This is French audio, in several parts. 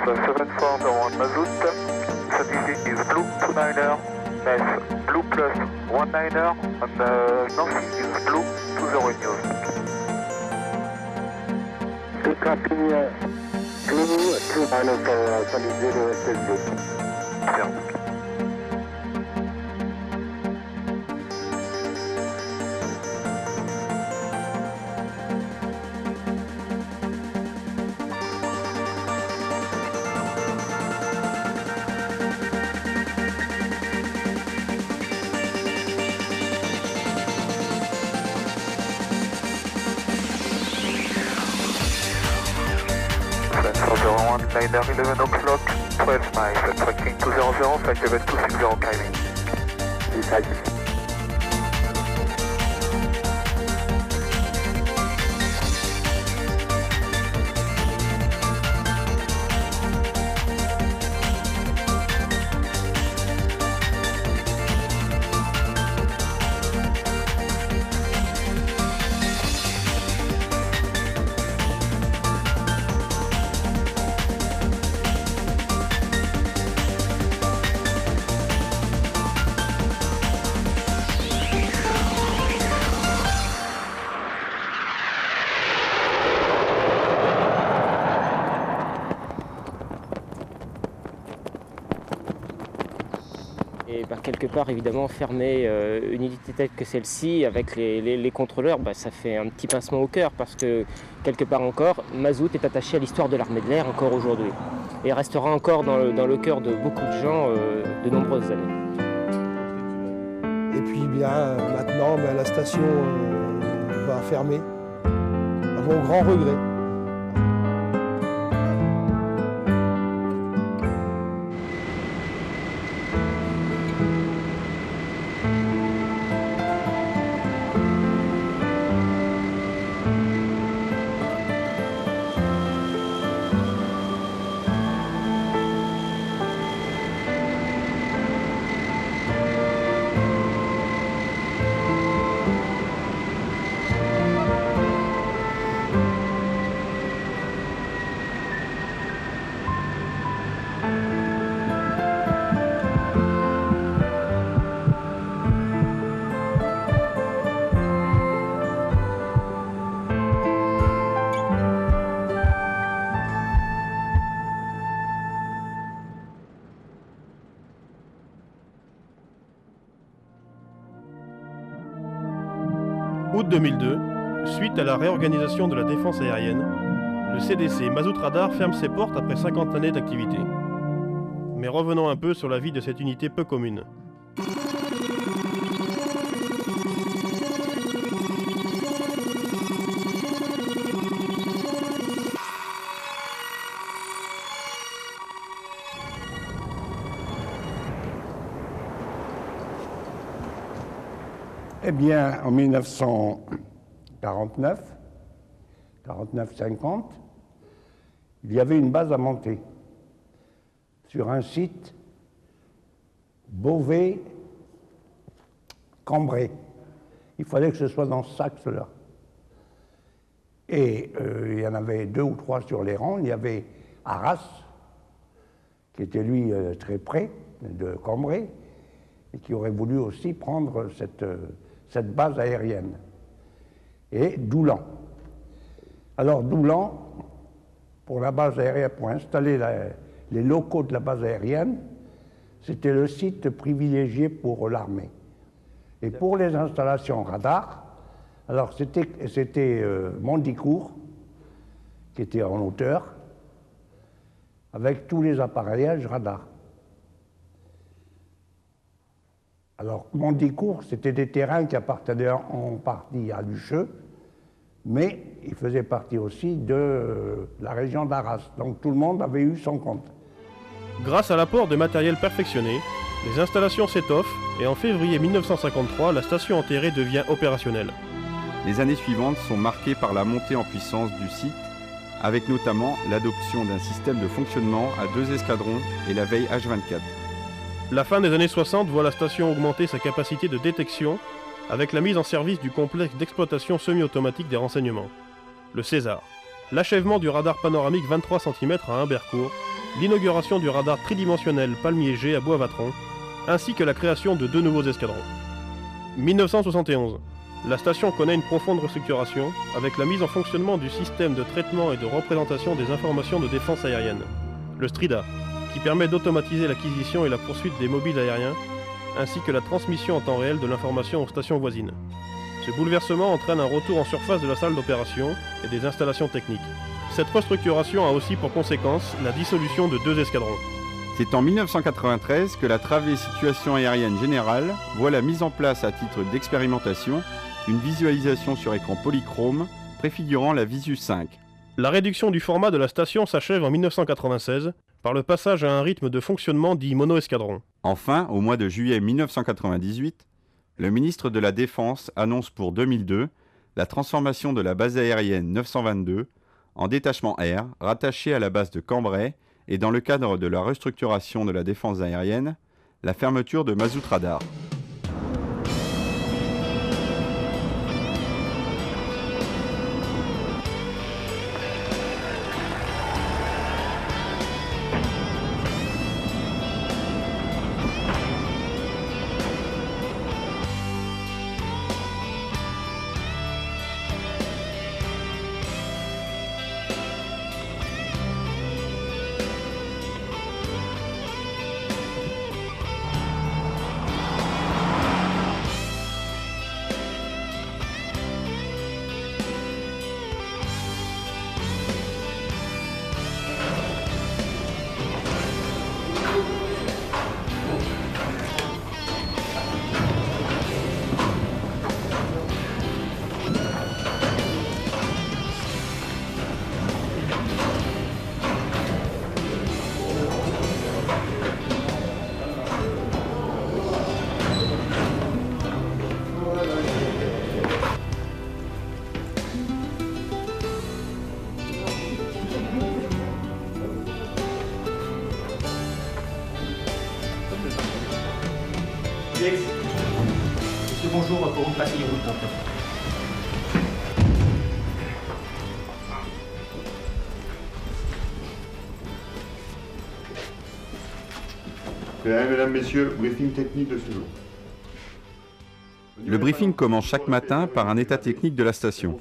7401 Mazout, Saint-Ici is Blue 29er, Metz Blue plus 19er, and Nancy is Blue 20 News. Good copy, Blue 29er for Saint-Ici, SSB. Bien. Liner 11 o'clock, 12 miles, tracking 200, flight level 260 climbing. Inside. Et quelque part, évidemment, fermer une unité telle que celle-ci avec les contrôleurs, ça fait un petit pincement au cœur parce que, quelque part encore, Mazout est attaché à l'histoire de l'armée de l'air encore aujourd'hui et restera encore dans le cœur de beaucoup de gens de nombreuses années. Et puis maintenant, la station va fermer, à mon grand regret. Août 2002, suite à la réorganisation de la défense aérienne, le CDC Mazout Radar ferme ses portes après 50 années d'activité. Mais revenons un peu sur la vie de cette unité peu commune. Eh bien, en 49-50, il y avait une base à monter sur un site Beauvais-Cambrai. Il fallait que ce soit dans ce axe-là. Et il y en avait 2 ou 3 sur les rangs. Il y avait Arras, qui était lui très près de Cambrai, et qui aurait voulu aussi prendre cette base aérienne. Et Doulan. Alors Doulan, pour la base aérienne, pour installer les locaux de la base aérienne, c'était le site privilégié pour l'armée. Et pour les installations radar, alors c'était Mondicourt, qui était en hauteur, avec tous les appareillages radar. Alors, Mondicourt, c'était des terrains qui appartenaient en partie à Lucheux, mais ils faisaient partie aussi de la région d'Arras. Donc tout le monde avait eu son compte. Grâce à l'apport de matériel perfectionné, les installations s'étoffent et en février 1953, la station enterrée devient opérationnelle. Les années suivantes sont marquées par la montée en puissance du site, avec notamment l'adoption d'un système de fonctionnement à 2 escadrons et la veille H24. La fin des années 60 voit la station augmenter sa capacité de détection avec la mise en service du complexe d'exploitation semi-automatique des renseignements, le César, l'achèvement du radar panoramique 23 cm à Humbercourt l'inauguration du radar tridimensionnel Palmier G à Bois-Vatron, ainsi que la création de 2 nouveaux escadrons. 1971. La station connaît une profonde restructuration avec la mise en fonctionnement du système de traitement et de représentation des informations de défense aérienne, le STRIDA, qui permet d'automatiser l'acquisition et la poursuite des mobiles aériens, ainsi que la transmission en temps réel de l'information aux stations voisines. Ce bouleversement entraîne un retour en surface de la salle d'opération et des installations techniques. Cette restructuration a aussi pour conséquence la dissolution de 2 escadrons. C'est en 1993 que la travée situation aérienne générale voit la mise en place à titre d'expérimentation une visualisation sur écran polychrome préfigurant la Visu 5. La réduction du format de la station s'achève en 1996 par le passage à un rythme de fonctionnement dit mono-escadron. Enfin, au mois de juillet 1998, le ministre de la Défense annonce pour 2002 la transformation de la base aérienne 922 en détachement air rattaché à la base de Cambrai et dans le cadre de la restructuration de la défense aérienne, la fermeture de Mazout Radar. Monsieur, bonjour, pour vous passer les routes. Mesdames, Messieurs, briefing technique de ce jour. Le briefing commence chaque matin par un état technique de la station.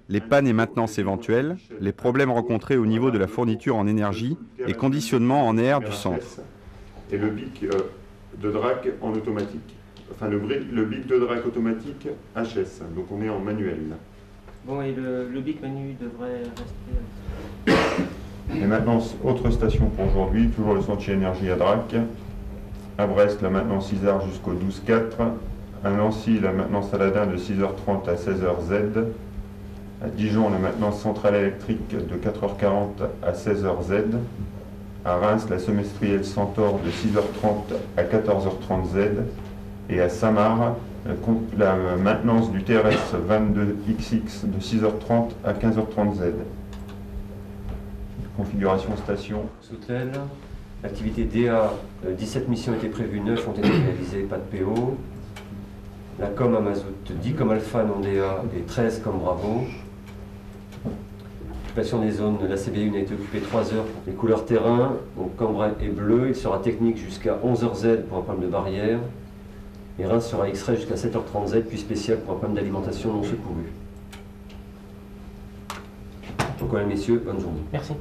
Les pannes et maintenances éventuelles, les problèmes rencontrés au niveau de la fourniture en énergie et conditionnement en air du centre. Et le bic de drac en automatique. Enfin, le bic de drac automatique HS, donc on est en manuel. Bon, et le bic manu devrait rester... Et maintenant, autre station pour aujourd'hui, toujours le sentier énergie à Drac. À Brest, la maintenance Isard jusqu'au 12-4. À Nancy, la maintenance Saladin de 6h30 à 16h Z. À Dijon, la maintenance centrale électrique de 4h40 à 16h Z. À Reims, la semestrielle Centaure de 6h30 à 14h30 Z. Et à Samar, la maintenance du TRS 22XX de 6h30 à 15h30 Z. Configuration station. Soutel, activité DA, 17 missions étaient prévues, 9 ont été réalisées, pas de PO. La com à Mazout, 10 comme Alpha non DA et 13 comme Bravo. Occupation des zones, la CB1 a été occupée 3 heures. Les couleurs terrain, donc Cambrai est bleu, il sera technique jusqu'à 11h Z pour un problème de barrière. Et Reims sera X-ray jusqu'à 7h30 Z, puis spécial pour un problème d'alimentation non secouru. Donc voilà messieurs, bonne journée. Merci.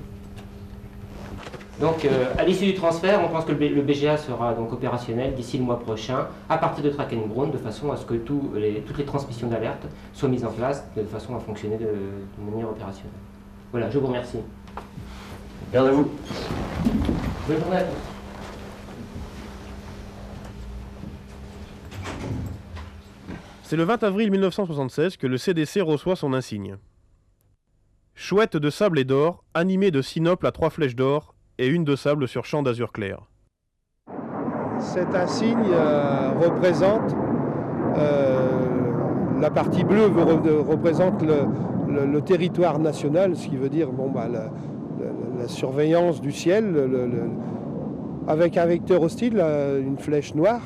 Donc, à l'issue du transfert, on pense que le BGA sera donc opérationnel d'ici le mois prochain, à partir de Track and Ground, de façon à ce que toutes les transmissions d'alerte soient mises en place, de façon à fonctionner de manière opérationnelle. Voilà, je vous remercie. Garde à vous. Bonne journée à tous. C'est le 20 avril 1976 que le CDC reçoit son insigne. Chouette de sable et d'or, animée de sinople à 3 flèches d'or, et une de sable sur champ d'azur clair. Cet insigne représente, la partie bleue représente le territoire national, ce qui veut dire la surveillance du ciel, avec un vecteur hostile, une flèche noire.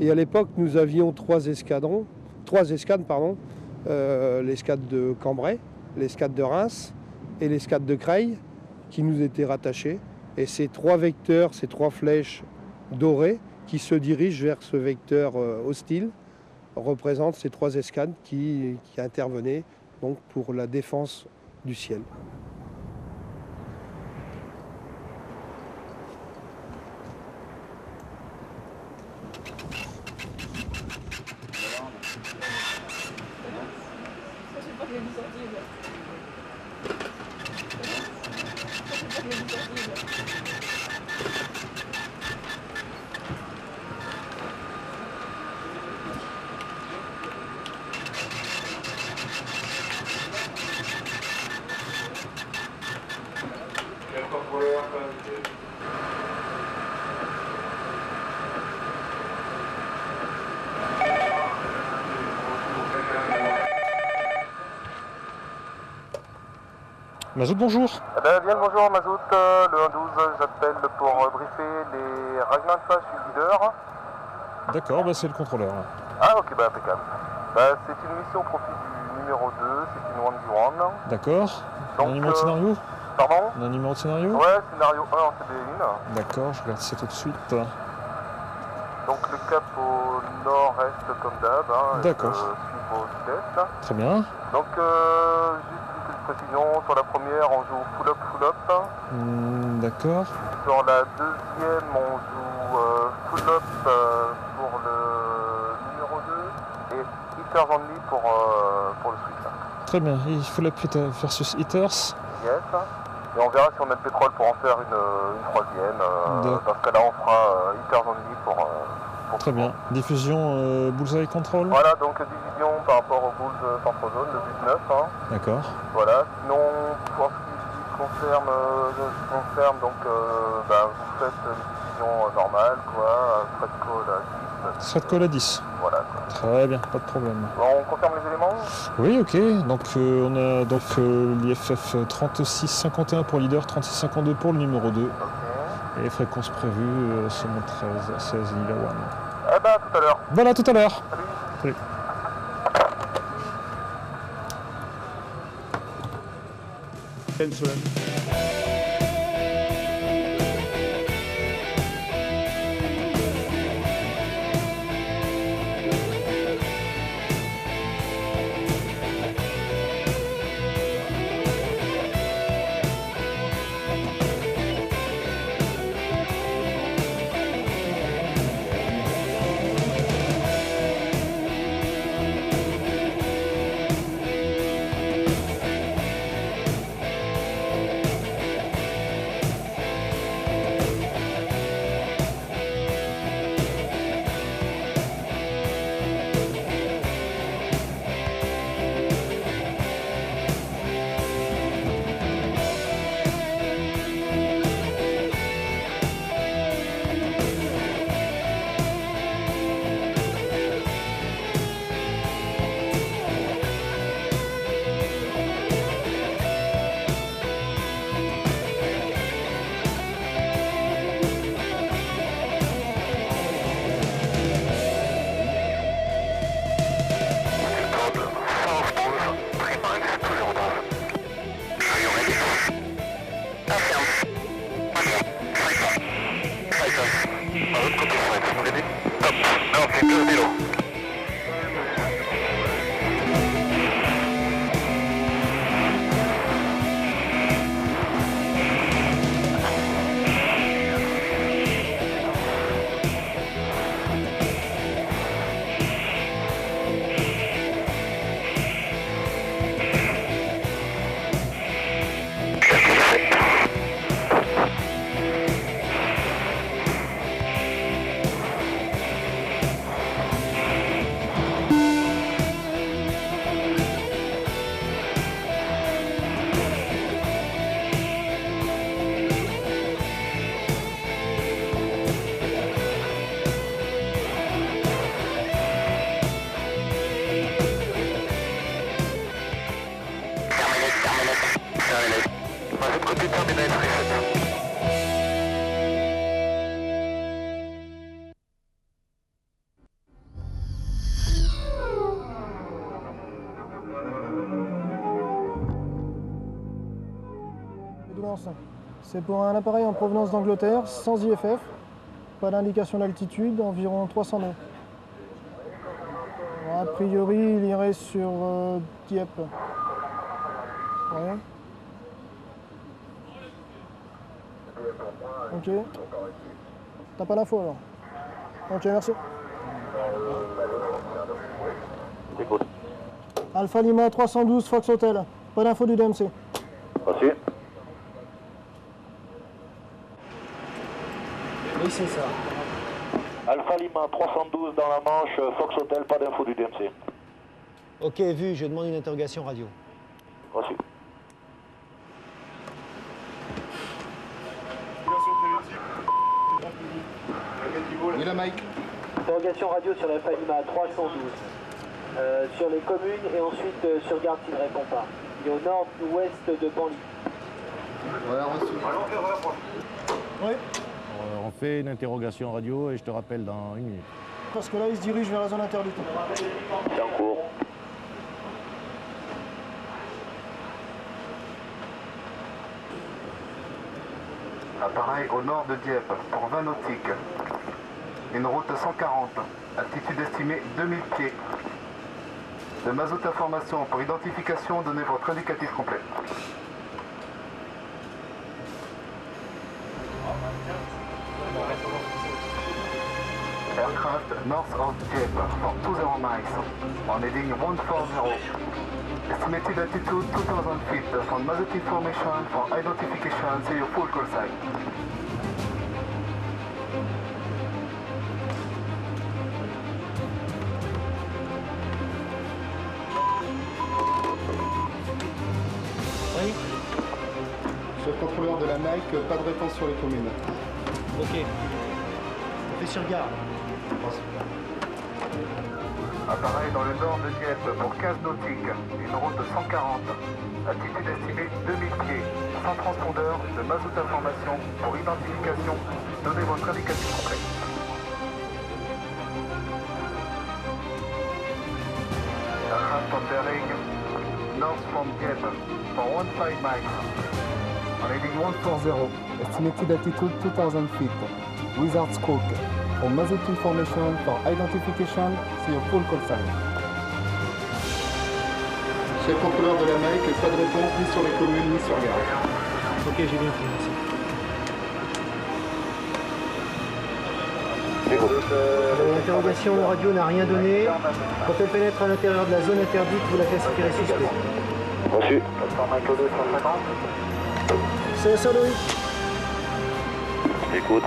Et à l'époque, nous avions 3 escades, l'escade de Cambrai, l'escade de Reims et l'escade de Creil, qui nous étaient rattachés Et ces 3 vecteurs, ces 3 flèches dorées qui se dirigent vers ce vecteur hostile, représentent ces 3 escadres qui intervenaient donc, pour la défense du ciel. Mazout, bonjour. Bien le bonjour Mazout, le 1-12, j'appelle pour briefer les Ragnanfa du leader. D'accord, c'est le contrôleur. Ah ok, impeccable. C'est une mission au profit du numéro 2, c'est une 1v1. D'accord. On a un numéro de scénario? Pardon? On a un numéro de scénario? Ouais, scénario 1 en CB1. D'accord, je regarde ça tout de suite. Donc le cap au nord-est comme d'hab, D'accord. Suivre au sud-est. Très bien. Donc juste une petite précision, sur la première on joue full-up. D'accord. Sur la deuxième on joue full-up pour le numéro 2 et hitters only pour le suite. Très bien, il faut la versus hitters. Yes. Et on verra si on a le pétrole pour en faire une troisième. Dans ce cas-là, on fera hitters only pour très bien. Diffusion bullseye control. Voilà, donc division par rapport au bulls centre zone, le but 9. D'accord. Voilà, sinon, pour ce qui concerne donc, vous faites une division normale, quoi, thread call à 10. Thread call à 10. Voilà. Quoi. Très bien, pas de problème. On confirme les éléments? Oui, ok. Donc on a donc l'IFF 3651 pour leader, 3652 pour le numéro 2. Okay. Et les fréquences prévues sont 13 à 16 gigawatt. Tout à l'heure. Voilà, tout à l'heure. Salut. Salut. C'est pour un appareil en provenance d'Angleterre, sans IFF, pas d'indication d'altitude, environ 300 nœuds. Bon, a priori, il irait sur Dieppe. Ouais. Ok. T'as pas l'info alors? Ok, merci. Alpha Lima 312 Fox Hotel. Pas d'info du DMC. Merci. Oui, c'est ça. Alpha Lima 312 dans la Manche, Fox Hotel, pas d'info du DMC. Ok, vu, je demande une interrogation radio. Reçu. Oui, la Mike. Interrogation radio sur l'Alpha Lima 312. Sur les communes et ensuite sur garde s'il ne répond pas. Il est au nord-ouest de Panly. Voilà, reçu. Oui. On fait une interrogation radio et je te rappelle dans 1 minute. Parce que là, il se dirige vers la zone interdite. C'est en cours. Appareil au nord de Dieppe, pour 20 nautiques. Une route 140, altitude estimée 2000 pieds. De mazout information pour identification, donnez votre indicatif complet. Aircraft north of Dieppe for 20 miles on heading 140. Estimated altitude 2000 feet from mazout information for identification, see your full call sign. Oui. Chef contrôleur de la Nike, pas de réponse sur les communes. Ok. On fait sur garde. Appareil dans le nord de Dieppe pour 15 nautiques, une route 140, altitude estimée 2000 pieds, sans transpondeur, de mazout information pour identification, donnez votre indicatif complet. Aircraft on bearing north from Dieppe for 15 miles, on heading 140, estimated altitude 2000 feet, Wizard's Crook. For mazout information for identification, see your full call sign. Chef contrôleur de la Nike, pas de réponse ni sur les communes ni sur garde. Ok, j'ai bien fait, merci. L'interrogation radio n'a rien donné. Quand elle pénètre à l'intérieur de la zone interdite, vous la classifierez suspect. Reçu. C'est ça, Loïc. Écoute.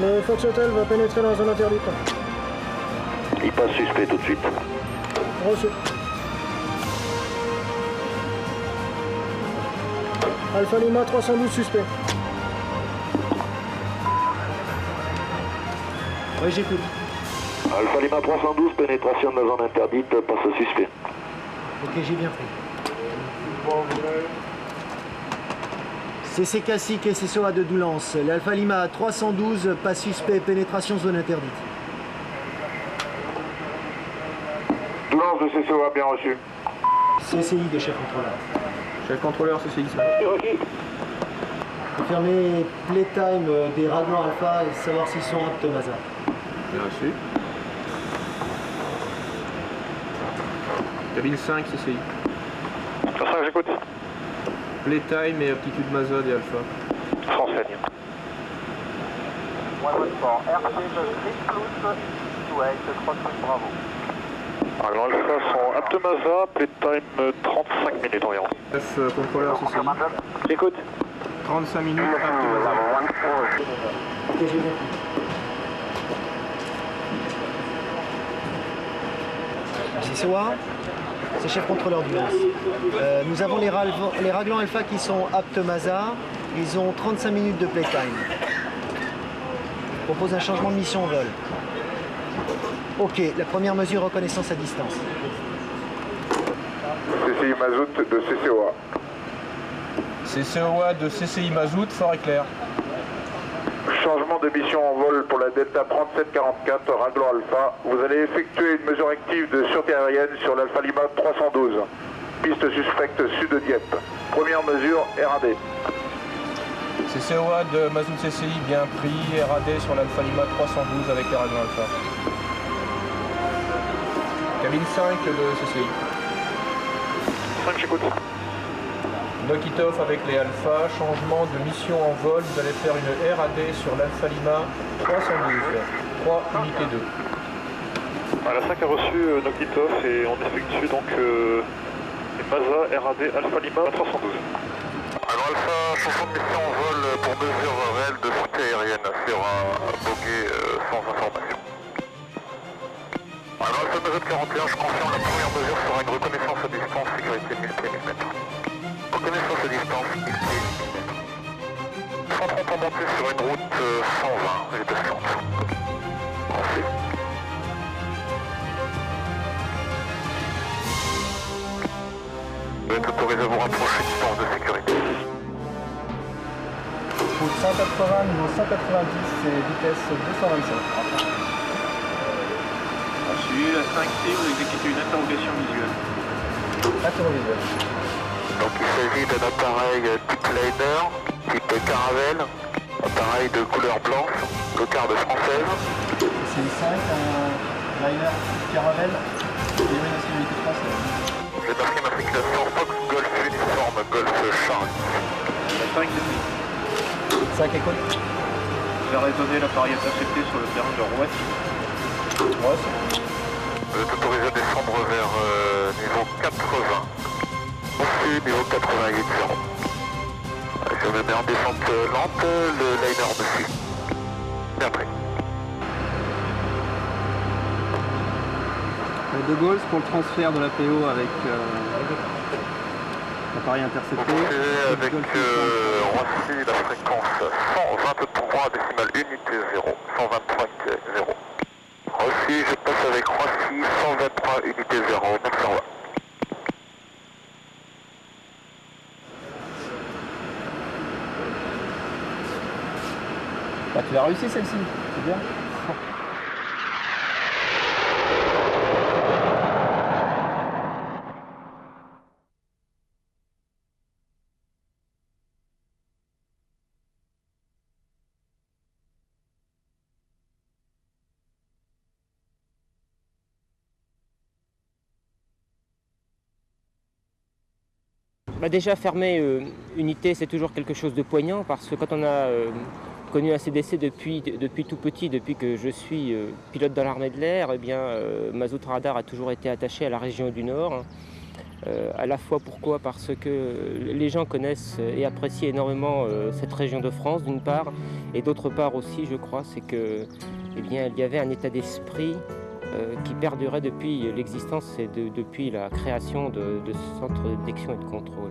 Le Fox Hotel va pénétrer dans la zone interdite. Il passe suspect tout de suite. Reçu. Alpha Lima 312 suspect. Oui, j'écoute. Alpha Lima 312, pénétration de la zone interdite, passe suspect. Ok, j'ai bien fait. CC Classique et CCOA de Doulance. L'Alpha Lima 312, pas suspect, pénétration zone interdite. Doulance de CCOA, bien reçu. CCI des chefs contrôleurs. Chef contrôleur, CCI. Confirmer playtime des Raglan Alpha et savoir s'ils sont aptes Maza. Bien reçu. Cabine 5, CCI. 5, j'écoute. Playtime et aptitude Mazod et Alpha. Renseigne. Raglan Alpha sont aptes Maza, playtime 35 minutes environ. Chef contrôleur, CCI. J'écoute. 35 minutes, apte Mazod. Ok, j'ai bien. CCOA, c'est chef contrôleur du Lance. Nous avons les Raglan Alpha qui sont aptes Maza. Ils ont 35 minutes de playtime. Je propose un changement de mission au vol. Ok, la première mesure, reconnaissance à distance. CCI Mazout de CCOA. CCOA de CCI Mazout, fort éclair. Changement de mission en vol pour la Delta 3744 Raglan Alpha. Vous allez effectuer une mesure active de sûreté aérienne sur l'Alpha Lima 312. Piste suspecte sud de Dieppe. Première mesure RAD. C'est COA de Mazout CCI bien pris, RAD sur l'Alpha Lima 312 avec les raglan alpha. Cabine 5 de CCI. 5, j'écoute. Knock it off avec les alpha, changement de mission en vol, vous allez faire une RAD sur l'Alpha Lima 312, 3 unité 2. La 5 a reçu knock it off et on effectue donc les Masa RAD Alpha Lima 312. Alors Alpha, changement de mission en vol pour mesure réelle de sûreté aérienne sur un bogey sans information. Alors Alpha Mazout 41, je confirme la première mesure sera une reconnaissance à distance, sécurité 1000 pieds 1000 mètres. Reconnaissance à distance 1000 pieds 1000 mètres. 130 en montée sur une route 120, j'ai de science. Merci. Vous êtes autorisé à vous rapprocher du distance de sécurité. Route 180, niveau 190 et vitesse 225. Reçu, la 5C, vous exécutez une interrogation visuelle. Intervisuelle. Donc il s'agit d'un appareil type liner, type caravelle, appareil de couleur blanche, cocarde française. C'est 5, un liner caravelle, et une nationalité française. J'ai marqué matriculation Fox Golf uniforme Golf Charlie. La 5 défini. 5 écoute. Vous avez raisonné l'appareil intercepté sur le terrain de Roissy. Roissy. Vous êtes autorisé à descendre vers niveau 80. Reçu, niveau 88, 0. Je me mets en descente lente, le liner dessus. Bien prêt. De Gaulle pour le transfert de l'APO avec l'appareil intercepté. Avec Roissy, la fréquence 123 décimale unité 0. 123 unité 0. Roissy, je passe avec Roissy 123 unité 0. Merci, au revoir. Bah, tu l'as réussi celle-ci, c'est bien. Déjà fermer unité, c'est toujours quelque chose de poignant parce que quand on a connu un CDC depuis tout petit, depuis que je suis pilote dans l'armée de l'air, eh bien Mazout Radar a toujours été attaché à la région du Nord. À la fois pourquoi? Parce que les gens connaissent et apprécient énormément cette région de France d'une part, et d'autre part aussi je crois c'est que il y avait un état d'esprit qui perdurait depuis l'existence et depuis la création de ce centre de détection et de contrôle.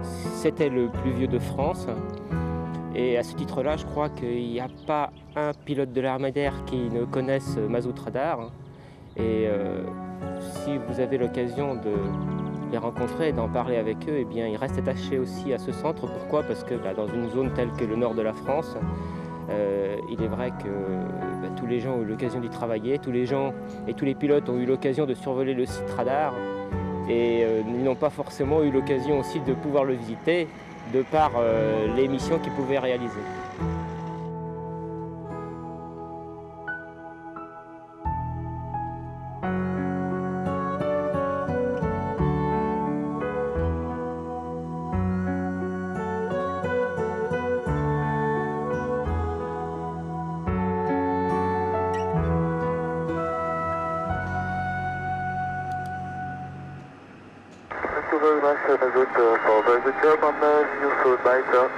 C'était le plus vieux de France et à ce titre-là, je crois qu'il n'y a pas un pilote de l'armée d'air qui ne connaisse Mazout Radar. Et si vous avez l'occasion de les rencontrer et d'en parler avec eux, eh bien, ils restent attachés aussi à ce centre. Pourquoi? Parce que dans une zone telle que le nord de la France, il est vrai que tous les gens ont eu l'occasion d'y travailler, tous les gens et tous les pilotes ont eu l'occasion de survoler le site radar et ils n'ont pas forcément eu l'occasion aussi de pouvoir le visiter de par les missions qu'ils pouvaient réaliser. Thank you very much, Mazout, for a very good job on the new soul biter.